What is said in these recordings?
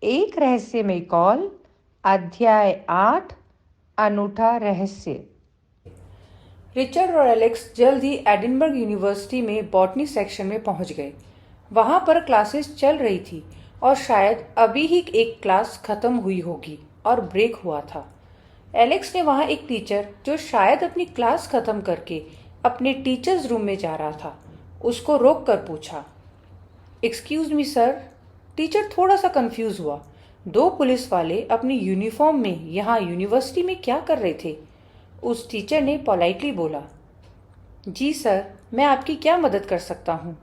एक रहस्यमय कॉल, अध्याय 8, अनूठा रहस्य। रिचर्ड और एलेक्स जल्द ही एडिनबर्ग यूनिवर्सिटी में बॉटनी सेक्शन में पहुंच गए। वहां पर क्लासेस चल रही थी और शायद अभी ही एक क्लास खत्म हुई होगी और ब्रेक हुआ था। एलेक्स ने वहां एक टीचर जो शायद अपनी क्लास खत्म करके अपने टीचर्स रूम में जा रहा था, उसको रोक कर पूछा, एक्सक्यूज मी सर। टीचर थोड़ा सा कंफ्यूज हुआ। दो पुलिस वाले अपनी यूनिफॉर्म में यहाँ यूनिवर्सिटी में क्या कर रहे थे? उस टीचर ने पोलाइटली बोला, जी सर, मैं आपकी क्या मदद कर सकता हूँ?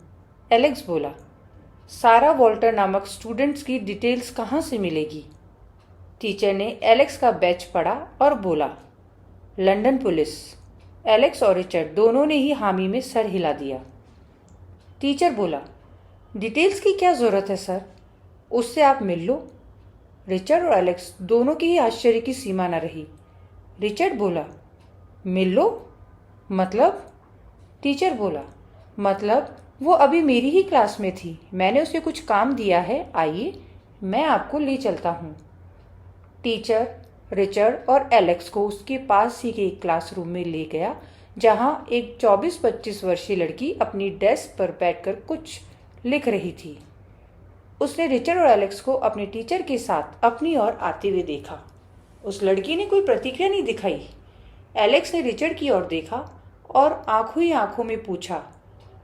एलेक्स बोला, सारा वॉल्टर नामक स्टूडेंट्स की डिटेल्स कहाँ से मिलेगी? टीचर ने एलेक्स का बैच पढ़ा और बोला, लंदन पुलिस। एलेक्स और रिचर्ड दोनों ने ही हामी में सर हिला दिया। टीचर बोला, डिटेल्स की क्या ज़रूरत है सर, उससे आप मिल लो। रिचर्ड और एलेक्स दोनों की ही आश्चर्य की सीमा न रही। रिचर्ड बोला, मिल लो? मतलब? टीचर बोला, मतलब वो अभी मेरी ही क्लास में थी, मैंने उसे कुछ काम दिया है, आइए मैं आपको ले चलता हूँ। टीचर रिचर्ड और एलेक्स को उसके पास ही के एक क्लासरूम में ले गया, जहाँ एक 24-25 वर्षीय लड़की अपनी डेस्क पर बैठकर कुछ लिख रही थी। उसने रिचर्ड और एलेक्स को अपने टीचर के साथ अपनी ओर आते हुए देखा। उस लड़की ने कोई प्रतिक्रिया नहीं दिखाई। एलेक्स ने रिचर्ड की ओर देखा और आंखों ही आंखों में पूछा,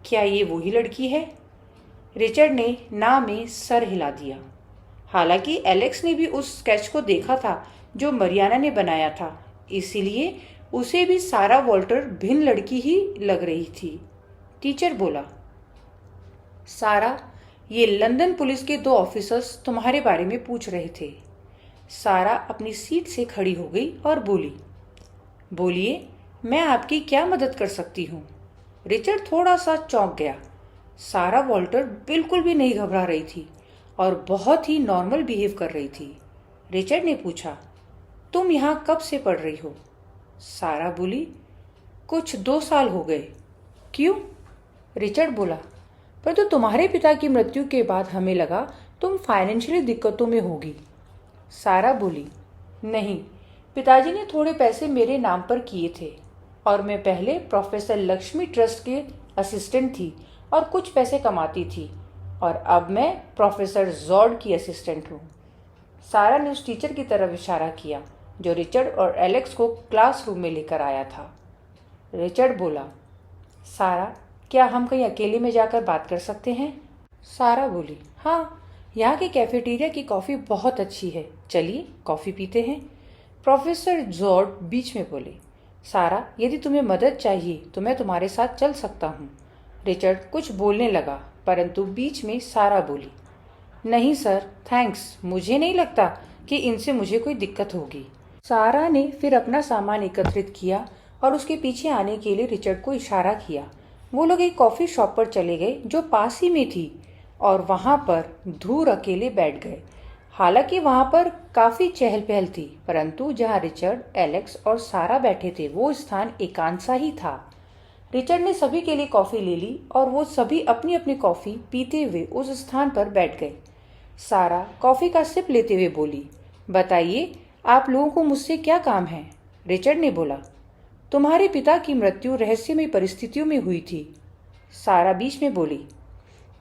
क्या ये वही लड़की है? रिचर्ड ने ना में सर हिला दिया। हालांकि एलेक्स ने भी उस स्केच को देखा था जो मरियाना ने बनाया था, इसीलिए उसे भी सारा वॉल्टर भिन्न लड़की ही लग रही थी। टीचर बोला, सारा, ये लंदन पुलिस के दो ऑफिसर्स तुम्हारे बारे में पूछ रहे थे। सारा अपनी सीट से खड़ी हो गई और बोली, बोलिए, मैं आपकी क्या मदद कर सकती हूँ? रिचर्ड थोड़ा सा चौंक गया। सारा वॉल्टर बिल्कुल भी नहीं घबरा रही थी और बहुत ही नॉर्मल बिहेव कर रही थी। रिचर्ड ने पूछा, तुम यहाँ कब से पढ़ रही हो? सारा बोली, कुछ 2 साल हो गए। क्यों? रिचर्ड बोला, परंतु तुम्हारे पिता की मृत्यु के बाद हमें लगा तुम फाइनेंशियली दिक्कतों में होगी। सारा बोली, नहीं, पिताजी ने थोड़े पैसे मेरे नाम पर किए थे और मैं पहले प्रोफेसर लक्ष्मी ट्रस्ट के असिस्टेंट थी और कुछ पैसे कमाती थी, और अब मैं प्रोफेसर जॉर्ड की असिस्टेंट हूँ। सारा ने उस टीचर की तरफ इशारा किया जो रिचर्ड और एलेक्स को क्लासरूम में लेकर आया था। रिचर्ड बोला, सारा, क्या हम कहीं अकेले में जाकर बात कर सकते हैं? सारा बोली, हाँ, यहाँ की कैफेटेरिया की कॉफ़ी बहुत अच्छी है, चलिए कॉफ़ी पीते हैं। प्रोफेसर जॉर्ड बीच में बोले, सारा, यदि तुम्हें मदद चाहिए तो मैं तुम्हारे साथ चल सकता हूँ। रिचर्ड कुछ बोलने लगा, परंतु बीच में सारा बोली, नहीं सर, थैंक्स, मुझे नहीं लगता कि इनसे मुझे कोई दिक्कत होगी। सारा ने फिर अपना सामान एकत्रित किया और उसके पीछे आने के लिए रिचर्ड को इशारा किया। वो लोग एक कॉफ़ी शॉप पर चले गए जो पास ही में थी और वहाँ पर दूर अकेले बैठ गए। हालांकि वहाँ पर काफ़ी चहल पहल थी, परंतु जहाँ रिचर्ड, एलेक्स और सारा बैठे थे वो स्थान एकांत सा ही था। रिचर्ड ने सभी के लिए कॉफ़ी ले ली और वो सभी अपनी अपनी कॉफ़ी पीते हुए उस स्थान पर बैठ गए। सारा कॉफ़ी का सिप लेते हुए बोली, बताइए, आप लोगों को मुझसे क्या काम है? रिचर्ड ने बोला, तुम्हारे पिता की मृत्यु रहस्यमय परिस्थितियों में हुई थी। सारा बीच में बोली,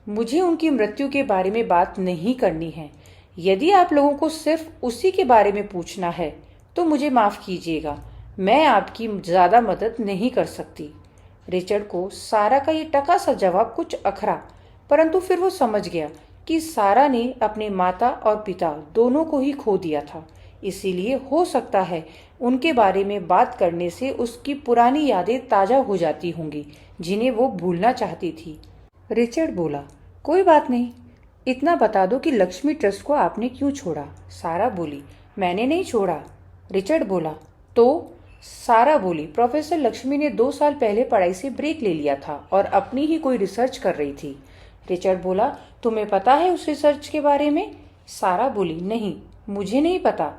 मुझे उनकी मृत्यु के बारे में बात नहीं करनी है। यदि आप लोगों को सिर्फ उसी के बारे में पूछना है तो मुझे माफ़ कीजिएगा, मैं आपकी ज़्यादा मदद नहीं कर सकती। रिचर्ड को सारा का ये टका सा जवाब कुछ अखरा, परंतु फिर वो समझ गया कि सारा ने अपने माता और पिता दोनों को ही खो दिया था, इसीलिए हो सकता है उनके बारे में बात करने से उसकी पुरानी यादें ताज़ा हो जाती होंगी जिन्हें वो भूलना चाहती थी। रिचर्ड बोला, कोई बात नहीं, इतना बता दो कि लक्ष्मी ट्रस्ट को आपने क्यों छोड़ा? सारा बोली, मैंने नहीं छोड़ा। रिचर्ड बोला, तो? सारा बोली, प्रोफेसर लक्ष्मी ने 2 साल पहले पढ़ाई से ब्रेक ले लिया था और अपनी ही कोई रिसर्च कर रही थी। रिचर्ड बोला, तुम्हें पता है उस रिसर्च के बारे में? सारा बोली, नहीं, मुझे नहीं पता।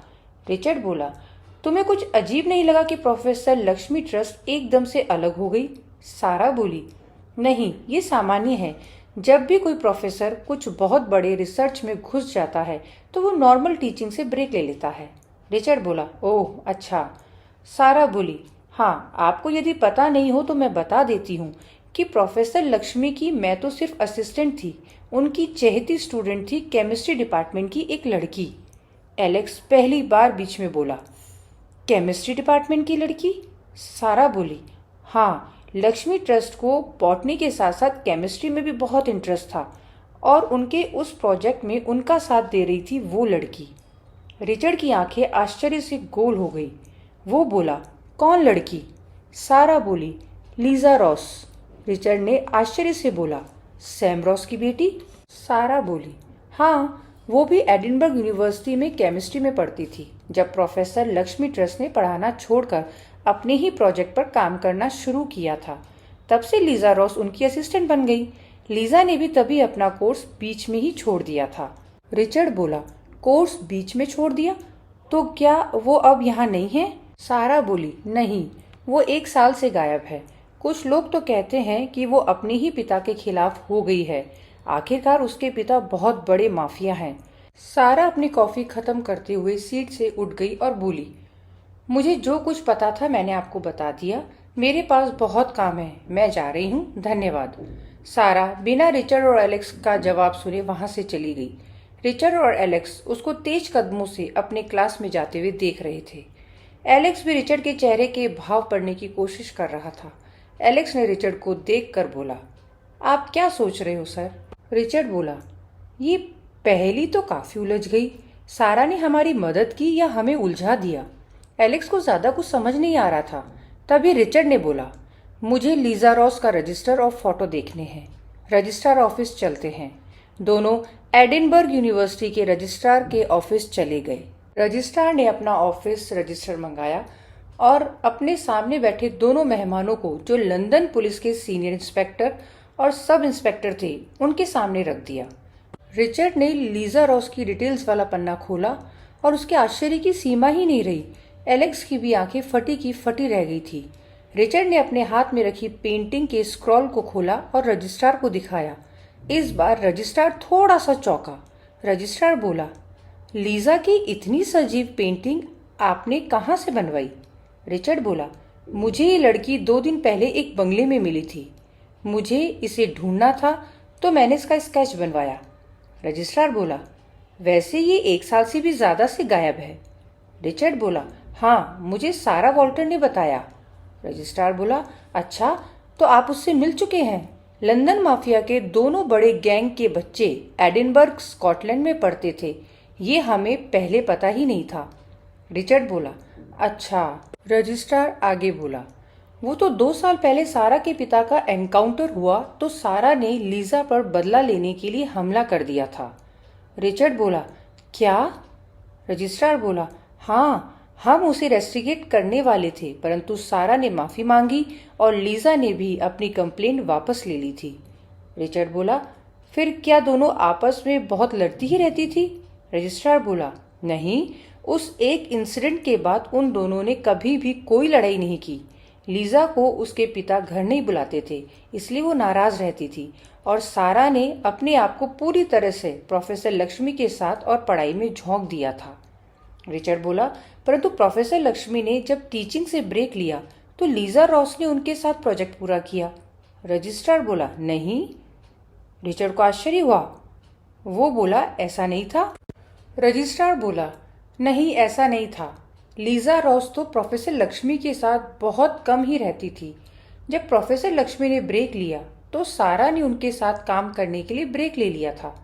रिचर्ड बोला, तुम्हें कुछ अजीब नहीं लगा कि प्रोफेसर लक्ष्मी ट्रस्ट एकदम से अलग हो गई? सारा बोली, नहीं, ये सामान्य है। जब भी कोई प्रोफेसर कुछ बहुत बड़े रिसर्च में घुस जाता है तो वो नॉर्मल टीचिंग से ब्रेक ले लेता है। रिचर्ड बोला, ओह अच्छा। सारा बोली, हाँ, आपको यदि पता नहीं हो तो मैं बता देती हूँ कि प्रोफेसर लक्ष्मी की मैं तो सिर्फ असिस्टेंट थी, उनकी चहेती स्टूडेंट थी केमिस्ट्री डिपार्टमेंट की एक लड़की। एलेक्स पहली बार बीच में बोला, केमिस्ट्री डिपार्टमेंट की लड़की? सारा बोली, हाँ, लक्ष्मी ट्रस्ट को बॉटनी के साथ साथ केमिस्ट्री में भी बहुत इंटरेस्ट था और उनके उस प्रोजेक्ट में उनका साथ दे रही थी वो लड़की। रिचर्ड की आंखें आश्चर्य से गोल हो गई। वो बोला, कौन लड़की? सारा बोली, लीजा रॉस। रिचर्ड ने आश्चर्य से बोला, सैम रॉस की बेटी? सारा बोली, हाँ, वो भी एडिनबर्ग यूनिवर्सिटी में केमिस्ट्री में पढ़ती थी जब प्रोफेसर लक्ष्मी ट्रस्ट ने पढ़ाना छोड़कर अपने ही प्रोजेक्ट पर काम करना शुरू किया था। तब से लीजा रॉस उनकी असिस्टेंट बन गई। लीजा ने भी तभी अपना कोर्स बीच में ही छोड़ दिया था। रिचर्ड बोला, कोर्स बीच में छोड़ दिया? तो क्या वो अब यहाँ नहीं है? सारा बोली, नहीं, वो 1 साल से गायब है। कुछ लोग तो कहते हैं कि वो अपने ही पिता के खिलाफ हो गई है। आखिरकार उसके पिता बहुत बड़े माफिया हैं। सारा अपनी कॉफी खत्म करते हुए सीट से उठ गई और बोली, मुझे जो कुछ पता था मैंने आपको बता दिया। मेरे पास बहुत काम है, मैं जा रही हूँ, धन्यवाद। सारा बिना रिचर्ड और एलेक्स का जवाब सुने वहां से चली गई। रिचर्ड और एलेक्स उसको तेज कदमों से अपने क्लास में जाते हुए देख रहे थे। एलेक्स भी रिचर्ड के चेहरे के भाव पढ़ने की कोशिश कर रहा था। एलेक्स ने रिचर्ड को देखकर बोला, आप क्या सोच रहे हो सर? रिचर्ड बोला, ये पहेली तो काफी उलझ गई। सारा ने हमारी मदद की या हमें उलझा दिया? एलेक्स को ज्यादा कुछ समझ नहीं आ रहा था। तभी रिचर्ड ने बोला, मुझे लीजा रॉस का रजिस्टर और फोटो देखने हैं। रजिस्ट्रार ऑफिस चलते हैं। दोनों एडिनबर्ग यूनिवर्सिटी के रजिस्ट्रार के ऑफिस चले गए। रजिस्ट्रार ने अपना ऑफिस रजिस्टर मंगाया और अपने सामने बैठे दोनों मेहमानों को, जो लंदन पुलिस के सीनियर इंस्पेक्टर और सब इंस्पेक्टर थे, उनके सामने रख दिया। रिचर्ड ने लीजा रॉस की डिटेल्स वाला पन्ना खोला और उसके आश्चर्य की सीमा ही नहीं रही। एलेक्स की भी आंखें फटी की फटी रह गई थी। रिचर्ड ने अपने हाथ में रखी पेंटिंग के स्क्रॉल को खोला और रजिस्ट्रार को दिखाया। इस बार रजिस्ट्रार थोड़ा सा चौंका। रजिस्ट्रार बोला, लीजा की इतनी सजीव पेंटिंग आपने कहाँ से बनवाई? रिचर्ड बोला, मुझे ये लड़की 2 दिन पहले एक बंगले में मिली थी। मुझे इसे ढूंढना था तो मैंने इसका स्केच बनवाया। रजिस्ट्रार बोला, वैसे ये 1 साल से भी ज्यादा से गायब है। रिचर्ड बोला, हाँ, मुझे सारा वॉल्टर ने बताया। रजिस्ट्रार बोला, अच्छा, तो आप उससे मिल चुके हैं? लंदन माफिया के दोनों बड़े गैंग के बच्चे एडिनबर्ग स्कॉटलैंड में पढ़ते थे। ये हमें पहले पता ही नहीं था। रिचर्ड बोला, अच्छा। रजिस्ट्रार आगे बोला, वो तो 2 साल पहले सारा के पिता का एनकाउंटर हुआ तो सारा ने लीजा पर बदला लेने के लिए हमला कर दिया था। रिचर्ड बोला, क्या? रजिस्ट्रार बोला, हाँ, हम उसे रेस्ट्रिकेट करने वाले थे, परंतु सारा ने माफी मांगी और लीजा ने भी अपनी कंप्लेंट वापस ले ली थी। रिचर्ड बोला, फिर क्या दोनों आपस में बहुत लड़ती ही रहती थी? रजिस्ट्रार बोला, नहीं, उस एक इंसिडेंट के बाद उन दोनों ने कभी भी कोई लड़ाई नहीं की। लीजा को उसके पिता घर नहीं बुलाते थे, इसलिए वो नाराज रहती थी और सारा ने अपने आप को पूरी तरह से प्रोफेसर लक्ष्मी के साथ और पढ़ाई में झोंक दिया था। रिचर्ड बोला, परंतु प्रोफेसर लक्ष्मी ने जब टीचिंग से ब्रेक लिया तो लीजा रॉस ने उनके साथ प्रोजेक्ट पूरा किया। रजिस्ट्रार बोला, नहीं। रिचर्ड को आश्चर्य हुआ। वो बोला, ऐसा नहीं था। रजिस्ट्रार बोला, नहीं, ऐसा नहीं था। लीजा रॉस तो प्रोफेसर लक्ष्मी के साथ बहुत कम ही रहती थी। जब प्रोफेसर लक्ष्मी ने ब्रेक लिया तो सारा ने उनके साथ काम करने के लिए ब्रेक ले लिया था।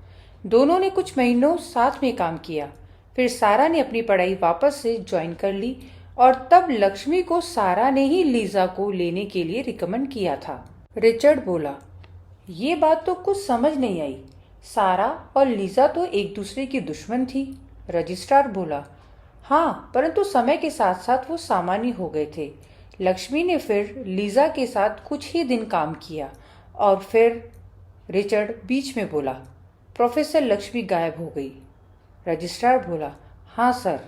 दोनों ने कुछ महीनों साथ में काम किया। फिर सारा ने अपनी पढ़ाई वापस से ज्वाइन कर ली और तब लक्ष्मी को सारा ने ही लीजा को लेने के लिए रिकमेंड किया था। रिचर्ड बोला, ये बात तो कुछ समझ नहीं आई। सारा और लीजा तो एक दूसरे की दुश्मन थी। रजिस्ट्रार बोला, हाँ, परंतु समय के साथ साथ वो सामान्य हो गए थे। लक्ष्मी ने फिर लीजा के साथ कुछ ही दिन काम किया और फिर। रिचर्ड बीच में बोला, प्रोफेसर लक्ष्मी गायब हो गई। रजिस्ट्रार बोला, हाँ सर।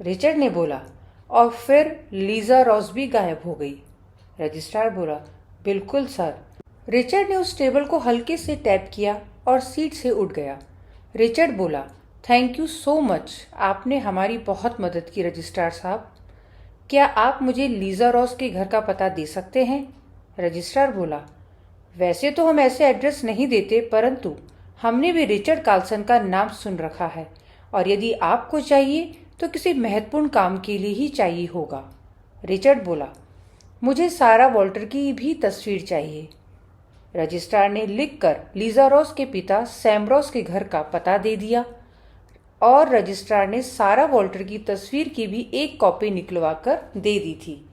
रिचर्ड ने बोला, और फिर लीजा रॉस भी गायब हो गई। रजिस्ट्रार बोला, बिल्कुल सर। रिचर्ड ने उस टेबल को हल्के से टैप किया और सीट से उठ गया। रिचर्ड बोला, थैंक यू सो मच, आपने हमारी बहुत मदद की रजिस्ट्रार साहब। क्या आप मुझे लीजा रॉस के घर का पता दे सकते हैं? रजिस्ट्रार बोला, वैसे तो हम ऐसे एड्रेस नहीं देते, परंतु हमने भी रिचर्ड कार्लसन का नाम सुन रखा है और यदि आपको चाहिए तो किसी महत्वपूर्ण काम के लिए ही चाहिए होगा। रिचर्ड बोला, मुझे सारा वॉल्टर की भी तस्वीर चाहिए। रजिस्ट्रार ने लिखकर लीजा रॉस के पिता सैम रॉस के घर का पता दे दिया और रजिस्ट्रार ने सारा वॉल्टर की तस्वीर की भी एक कॉपी निकलवा कर दे दी थी।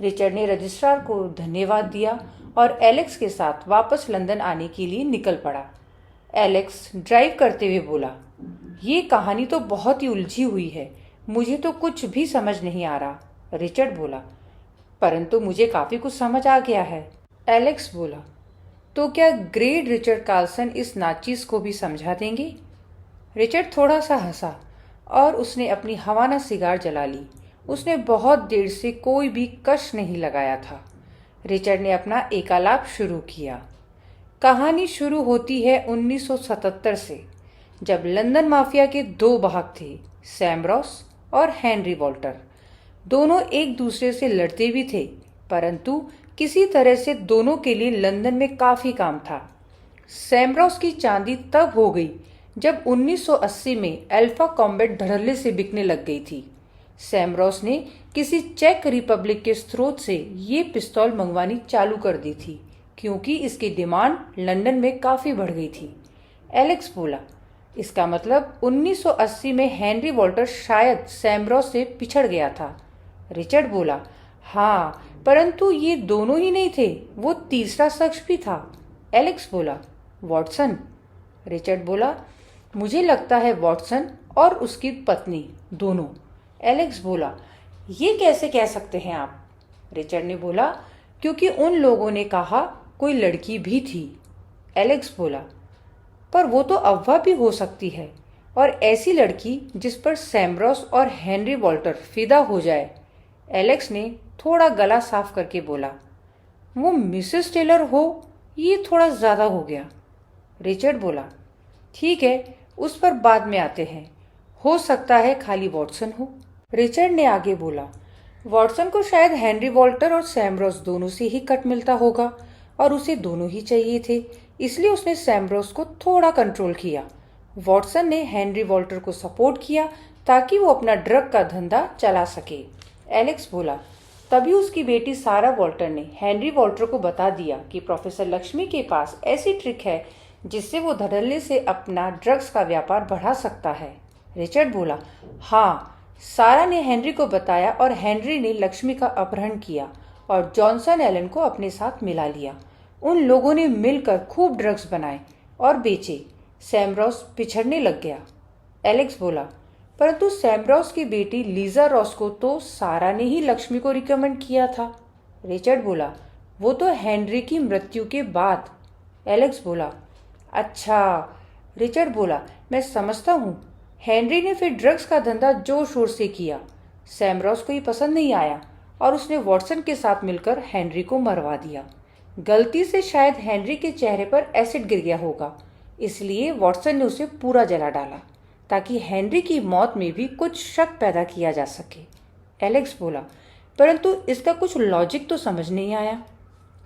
रिचर्ड ने रजिस्ट्रार को धन्यवाद दिया और एलेक्स के साथ वापस लंदन आने के लिए निकल पड़ा। एलेक्स ड्राइव करते हुए बोला, ये कहानी तो बहुत ही उलझी हुई है, मुझे तो कुछ भी समझ नहीं आ रहा। रिचर्ड बोला, परंतु मुझे काफी कुछ समझ आ गया है। एलेक्स बोला, तो क्या ग्रेट रिचर्ड कार्लसन इस नाचीज को भी समझा देंगे? रिचर्ड थोड़ा सा हंसा और उसने अपनी हवाना सिगार जला ली। उसने बहुत देर से कोई भी कश नहीं लगाया था। रिचर्ड ने अपना एकालाप शुरू किया। कहानी शुरू होती है 1977 से, जब लंदन माफिया के दो भाग थे, सैम रॉस और हेनरी वॉल्टर। दोनों एक दूसरे से लड़ते भी थे, परंतु किसी तरह से दोनों के लिए लंदन में काफी काम था। सैम रॉस की चांदी तब हो गई जब 1980 में अल्फा कॉम्बैट धड़ल्ले से बिकने लग गई थी। सैम रॉस ने किसी चेक रिपब्लिक के स्रोत से ये पिस्तौल मंगवानी चालू कर दी थी, क्योंकि इसकी डिमांड लंदन में काफी बढ़ गई थी। एलेक्स बोला, इसका मतलब 1980 में हेनरी वॉल्टर शायद सैम रॉस से पिछड़ गया था। रिचर्ड बोला, हाँ, परंतु ये दोनों ही नहीं थे, वो तीसरा शख्स भी था। एलेक्स बोला, वॉटसन? रिचर्ड बोला, मुझे लगता है वॉटसन और उसकी पत्नी दोनों। एलेक्स बोला, ये कैसे कह सकते हैं आप? रिचर्ड ने बोला, क्योंकि उन लोगों ने कहा कोई लड़की भी थी। एलेक्स बोला, पर वो तो अफवाह भी हो सकती है, और ऐसी लड़की जिस पर सैम रॉस और हेनरी वॉल्टर फिदा हो जाए। एलेक्स ने थोड़ा गला साफ करके बोला, वो मिसेस टेलर हो, ये थोड़ा ज्यादा हो गया। रिचर्ड बोला, ठीक है, उस पर बाद में आते हैं, हो सकता है खाली वॉटसन हो। रिचर्ड ने आगे बोला, वॉटसन को शायद हेनरी वॉल्टर और सैम रॉस दोनों से ही कट मिलता होगा और उसे दोनों ही चाहिए थे, इसलिए उसने सैम रॉस को थोड़ा कंट्रोल किया। वॉटसन ने हेनरी वॉल्टर को सपोर्ट किया ताकि वो अपना ड्रग का धंधा चला सके। एलेक्स बोला, तभी उसकी बेटी सारा वॉल्टर ने हेनरी वॉल्टर को बता दिया कि प्रोफेसर लक्ष्मी के पास ऐसी ट्रिक है जिससे वो धड़ल्ले से अपना ड्रग्स का व्यापार बढ़ा सकता है। रिचर्ड बोला, हाँ, सारा ने हेनरी को बताया और हेनरी ने लक्ष्मी का अपहरण किया और जॉनसन एलन को अपने साथ मिला लिया। उन लोगों ने मिलकर खूब ड्रग्स बनाए और बेचे। सैम रॉस पिछड़ने लग गया। एलेक्स बोला, परंतु सैम रॉस की बेटी लीजा रॉस को तो सारा ने ही लक्ष्मी को रिकमेंड किया था। रिचर्ड बोला, वो तो हेनरी की मृत्यु के बाद। एलेक्स बोला, अच्छा। रिचर्ड बोला, मैं समझता हूँ। हेनरी ने फिर ड्रग्स का धंधा जोर शोर से किया। सैम रॉस को ये पसंद नहीं आया और उसने वॉटसन के साथ मिलकर हेनरी को मरवा दिया। गलती से शायद हेनरी के चेहरे पर एसिड गिर गया होगा, इसलिए वॉटसन ने उसे पूरा जला डाला ताकि हेनरी की मौत में भी कुछ शक पैदा किया जा सके। एलेक्स बोला, परंतु इसका कुछ लॉजिक तो समझ नहीं आया।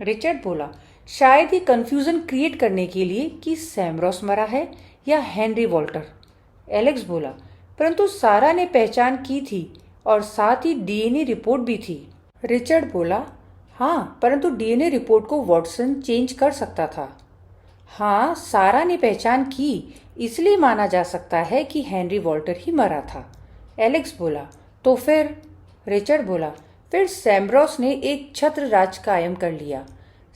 रिचर्ड बोला, शायद ही कंफ्यूजन क्रिएट करने के लिए कि सैम रॉस मरा है या हेनरी वॉल्टर। एलेक्स बोला, परंतु सारा ने पहचान की थी और साथ ही डीएनए रिपोर्ट भी थी। रिचर्ड बोला, हाँ, परंतु डीएनए रिपोर्ट को वॉटसन चेंज कर सकता था। हाँ, सारा ने पहचान की, इसलिए माना जा सकता है कि हेनरी वॉल्टर ही मरा था। एलेक्स बोला, तो फिर? रिचर्ड बोला, फिर सैम रॉस ने एक छत्र राज कायम कर लिया।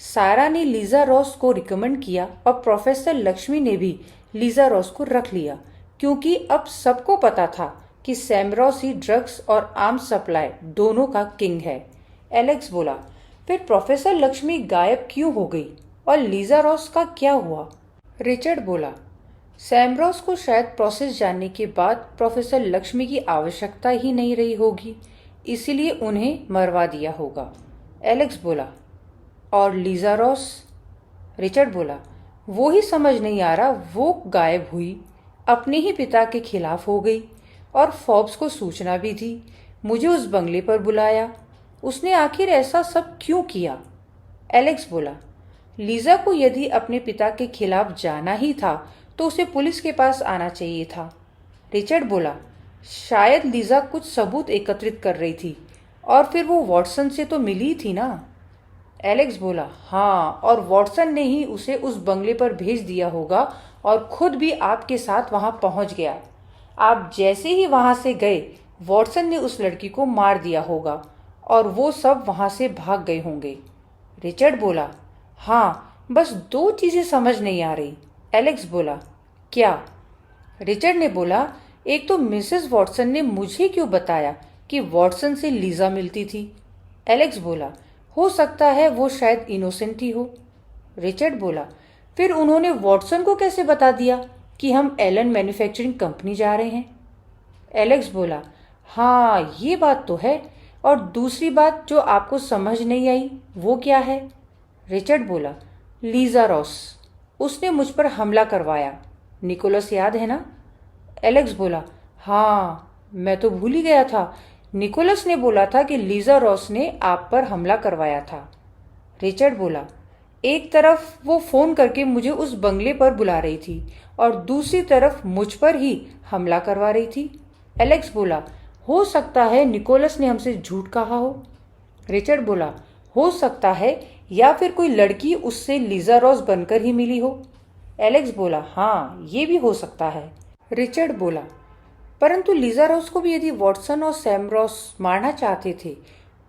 सारा ने लीजा रॉस को रिकमेंड किया और प्रोफेसर लक्ष्मी ने भी लीजा रॉस को रख लिया, क्योंकि अब सबको पता था कि सैम रॉस ही ड्रग्स और आर्म्स सप्लाई दोनों का किंग है। एलेक्स बोला, फिर प्रोफेसर लक्ष्मी गायब क्यों हो गई और लीजा रॉस का क्या हुआ? रिचर्ड बोला, सैम रॉस को शायद प्रोसेस जानने के बाद प्रोफेसर लक्ष्मी की आवश्यकता ही नहीं रही होगी, इसीलिए उन्हें मरवा दिया होगा। एलेक्स बोला, और लीजा रॉस? रिचर्ड बोला, वो ही समझ नहीं आ रहा, वो गायब हुई, अपने ही पिता के खिलाफ हो गई और फॉब्स को सूचना भी दी, मुझे उस बंगले पर बुलाया। उसने आखिर ऐसा सब क्यों किया? एलेक्स बोला, लीजा को यदि अपने पिता के खिलाफ जाना ही था तो उसे पुलिस के पास आना चाहिए था। रिचर्ड बोला, शायद लीजा कुछ सबूत एकत्रित कर रही थी और फिर वो वॉटसन से तो मिली थी ना। एलेक्स बोला, हाँ, और वॉटसन ने ही उसे उस बंगले पर भेज दिया होगा और खुद भी आपके साथ वहां पहुंच गया। आप जैसे ही वहां से गए, वॉटसन ने उस लड़की को मार दिया होगा और वो सब वहां से भाग गए होंगे। रिचर्ड बोला, हाँ, बस दो चीजें समझ नहीं आ रही। एलेक्स बोला, क्या? रिचर्ड ने बोला, एक तो मिसेस वॉटसन ने मुझे क्यों बताया कि वॉटसन से लीजा मिलती थी। एलेक्स बोला, हो सकता है वो शायद इनोसेंट ही हो। रिचर्ड बोला, फिर उन्होंने वॉटसन को कैसे बता दिया कि हम एलन मैन्युफैक्चरिंग कंपनी जा रहे हैं? एलेक्स बोला, हाँ, ये बात तो है। और दूसरी बात जो आपको समझ नहीं आई वो क्या है? रिचर्ड बोला, लीजा रॉस, उसने मुझ पर हमला करवाया। निकोलस याद है ना? एलेक्स बोला, हाँ, मैं तो भूल ही गया था। निकोलस ने बोला था कि लीजा रॉस ने आप पर हमला करवाया था। रिचर्ड बोला, एक तरफ वो फोन करके मुझे उस बंगले पर बुला रही थी और दूसरी तरफ मुझ पर ही हमला करवा रही थी। एलेक्स बोला, हो सकता है निकोलस ने हमसे झूठ कहा हो। रिचर्ड बोला, हो सकता है, या फिर कोई लड़की उससे लीजा रॉस बनकर ही मिली हो। एलेक्स बोला, हाँ, ये भी हो सकता है। रिचर्ड बोला, परंतु लीजा रॉस को भी यदि वॉटसन और सैम रॉस मारना चाहते थे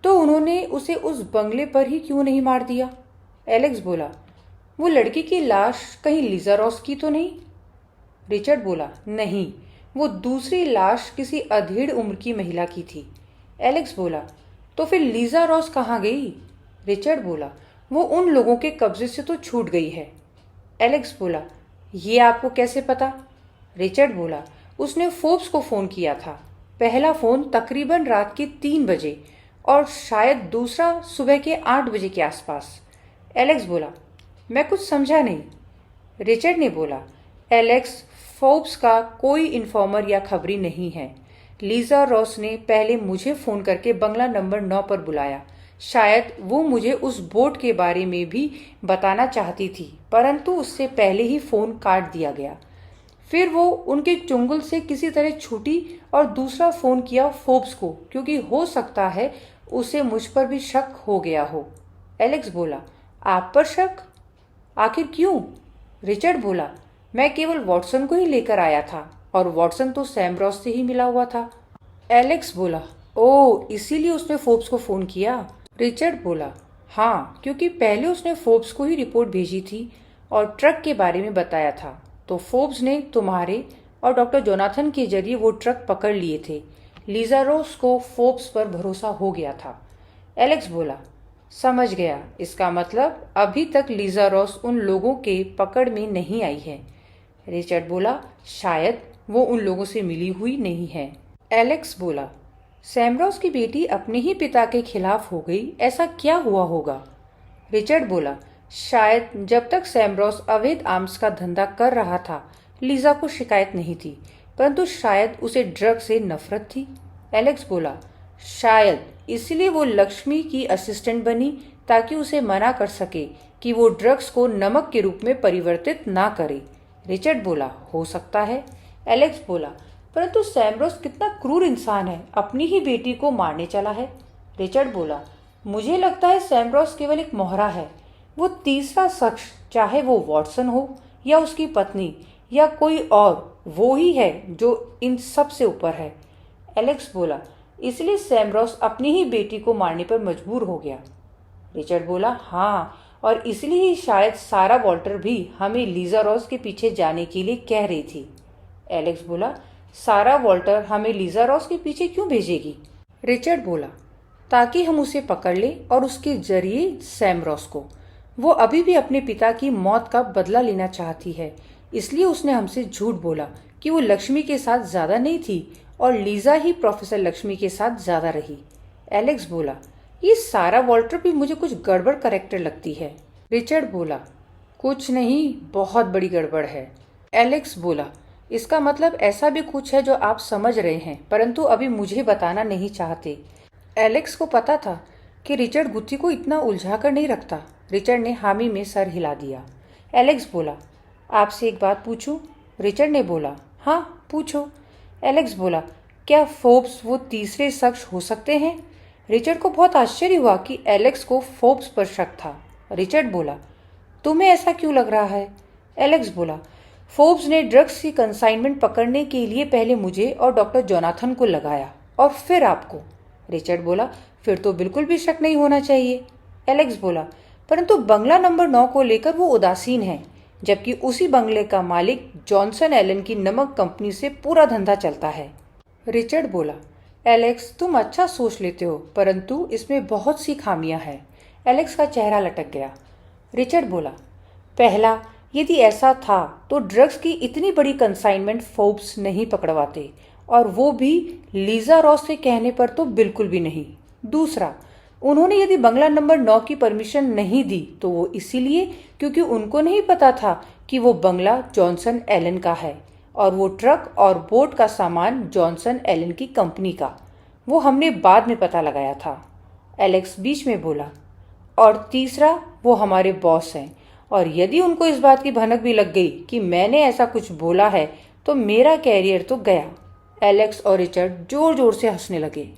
तो उन्होंने उसे उस बंगले पर ही क्यों नहीं मार दिया? एलेक्स बोला, वो लड़की की लाश कहीं लीजा रॉस की तो नहीं? रिचर्ड बोला, नहीं, वो दूसरी लाश किसी अधेड़ उम्र की महिला की थी। एलेक्स बोला, तो फिर लीजा रॉस कहाँ गई? रिचर्ड बोला, वो उन लोगों के कब्जे से तो छूट गई है। एलेक्स बोला, ये आपको कैसे पता? रिचर्ड बोला, उसने फोर्ब्स को फोन किया था। पहला फोन तकरीबन रात के 3 बजे और शायद दूसरा सुबह के 8 बजे के आसपास। एलेक्स बोला, मैं कुछ समझा नहीं। रिचर्ड ने बोला, एलेक्स, फोर्ब्स का कोई इन्फॉर्मर या खबरी नहीं है। लीजा रॉस ने पहले मुझे फोन करके बंगला नंबर 9 पर बुलाया। शायद वो मुझे उस बोट के बारे में भी बताना चाहती थी, परंतु उससे पहले ही फोन काट दिया गया। फिर वो उनके चुंगल से किसी तरह छूटी और दूसरा फोन किया फोर्ब्स को, क्योंकि हो सकता है उसे मुझ पर भी शक हो गया हो। एलेक्स बोला, आप पर शक? आखिर क्यों? रिचर्ड बोला, मैं केवल वॉटसन को ही लेकर आया था और वॉटसन तो सैम रॉस से ही मिला हुआ था। एलेक्स बोला, ओह, इसीलिए उसने फोर्ब्स को फोन किया? रिचर्ड बोला, हाँ, क्योंकि पहले उसने फोर्ब्स को ही रिपोर्ट भेजी थी और ट्रक के बारे में बताया था, तो फोर्ब्स ने तुम्हारे और डॉक्टर जोनाथन के जरिए वो ट्रक पकड़ लिए थे। लीजा रॉस को फोर्ब्स पर भरोसा हो गया था। एलेक्स बोला, समझ गया, इसका मतलब अभी तक लीजा रॉस उन लोगों के पकड़ में नहीं आई है। रिचर्ड बोला, शायद वो उन लोगों से मिली हुई नहीं है। एलेक्स बोला, सैम रॉस की बेटी अपने ही पिता के खिलाफ हो गई, ऐसा क्या हुआ होगा? रिचर्ड बोला, शायद जब तक सैम रॉस अवैध आर्म्स का धंधा कर रहा था लीजा को शिकायत नहीं थी, परंतु शायद उसे ड्रग से नफरत थी। एलेक्स बोला, शायद इसलिए वो लक्ष्मी की असिस्टेंट बनी ताकि उसे मना कर सके कि वो ड्रग्स को नमक के रूप में परिवर्तित ना करे। रिचर्ड बोला, हो सकता है। एलेक्स बोला, परंतु सैम रॉस कितना क्रूर इंसान है, अपनी ही बेटी को मारने चला है। रिचर्ड बोला, मुझे लगता है सैम रॉस केवल एक मोहरा है। वो तीसरा शख्स, चाहे वो वॉटसन हो या उसकी पत्नी या कोई और, वो ही है जो इन सब से ऊपर है। एलेक्स बोला, इसलिए सैम रॉस अपनी ही बेटी को मारने पर मजबूर हो गया। रिचर्ड बोला, हाँ, और इसलिए ही शायद सारा वॉल्टर भी हमें लीजा रॉस के पीछे जाने के लिए कह रही थी। एलेक्स बोला, सारा वॉल्टर हमें लीजा रॉस के पीछे क्यों भेजेगी? रिचर्ड बोला, ताकि हम उसे पकड़ लें और उसके जरिए सैम रॉस को। वो अभी भी अपने पिता की मौत का बदला लेना चाहती है, इसलिए उसने हमसे झूठ बोला कि वो लक्ष्मी के साथ ज्यादा नहीं थी और लीजा ही प्रोफेसर लक्ष्मी के साथ ज्यादा रही। एलेक्स बोला, ये सारा वॉल्टर भी मुझे कुछ गड़बड़ करेक्टर लगती है। रिचर्ड बोला, कुछ नहीं, बहुत बड़ी गड़बड़ है। एलेक्स बोला, इसका मतलब ऐसा भी कुछ है जो आप समझ रहे हैं, परंतु अभी मुझे बताना नहीं चाहते। एलेक्स को पता था कि रिचर्ड गुत्थी को इतना उलझा कर नहीं रखता। रिचर्ड ने हामी में सर हिला दिया। एलेक्स बोला, आपसे एक बात पूछूं? रिचर्ड ने बोला, हाँ पूछो। एलेक्स बोला, क्या फोर्ब्स वो तीसरे शख्स हो सकते हैं? रिचर्ड को बहुत आश्चर्य हुआ कि एलेक्स को फोर्ब्स पर शक था। रिचर्ड बोला, तुम्हें ऐसा क्यों लग रहा है? एलेक्स बोला, फोर्ब्स ने ड्रग्स की कंसाइनमेंट पकड़ने के लिए पहले मुझे और डॉक्टर जोनाथन को लगाया और फिर आपको। रिचर्ड बोला, फिर तो बिल्कुल भी शक नहीं होना चाहिए। एलेक्स बोला, परंतु बंगला नंबर 9 को लेकर वो उदासीन है, जबकि उसी बंगले का मालिक जॉनसन एलन की नमक कंपनी से पूरा धंधा चलता है। रिचर्ड बोला, एलेक्स तुम अच्छा सोच लेते हो, परंतु इसमें बहुत सी खामियां हैं। एलेक्स का चेहरा लटक गया। रिचर्ड बोला, पहला, यदि ऐसा था तो ड्रग्स की इतनी बड़ी कंसाइनमेंट फोर्ब्स नहीं पकड़वाते, और वो भी लीजा रॉस के कहने पर तो बिल्कुल भी नहीं। दूसरा, उन्होंने यदि बंगला नंबर 9 की परमिशन नहीं दी तो वो इसीलिए क्योंकि उनको नहीं पता था कि वो बंगला जॉनसन एलन का है और वो ट्रक और बोट का सामान जॉनसन एलन की कंपनी का। वो हमने बाद में पता लगाया था। एलेक्स बीच में बोला, और तीसरा, वो हमारे बॉस हैं, और यदि उनको इस बात की भनक भी लग गई कि मैंने ऐसा कुछ बोला है तो मेरा कैरियर तो गया। एलेक्स और रिचर्ड जोर जोर से हंसने लगे।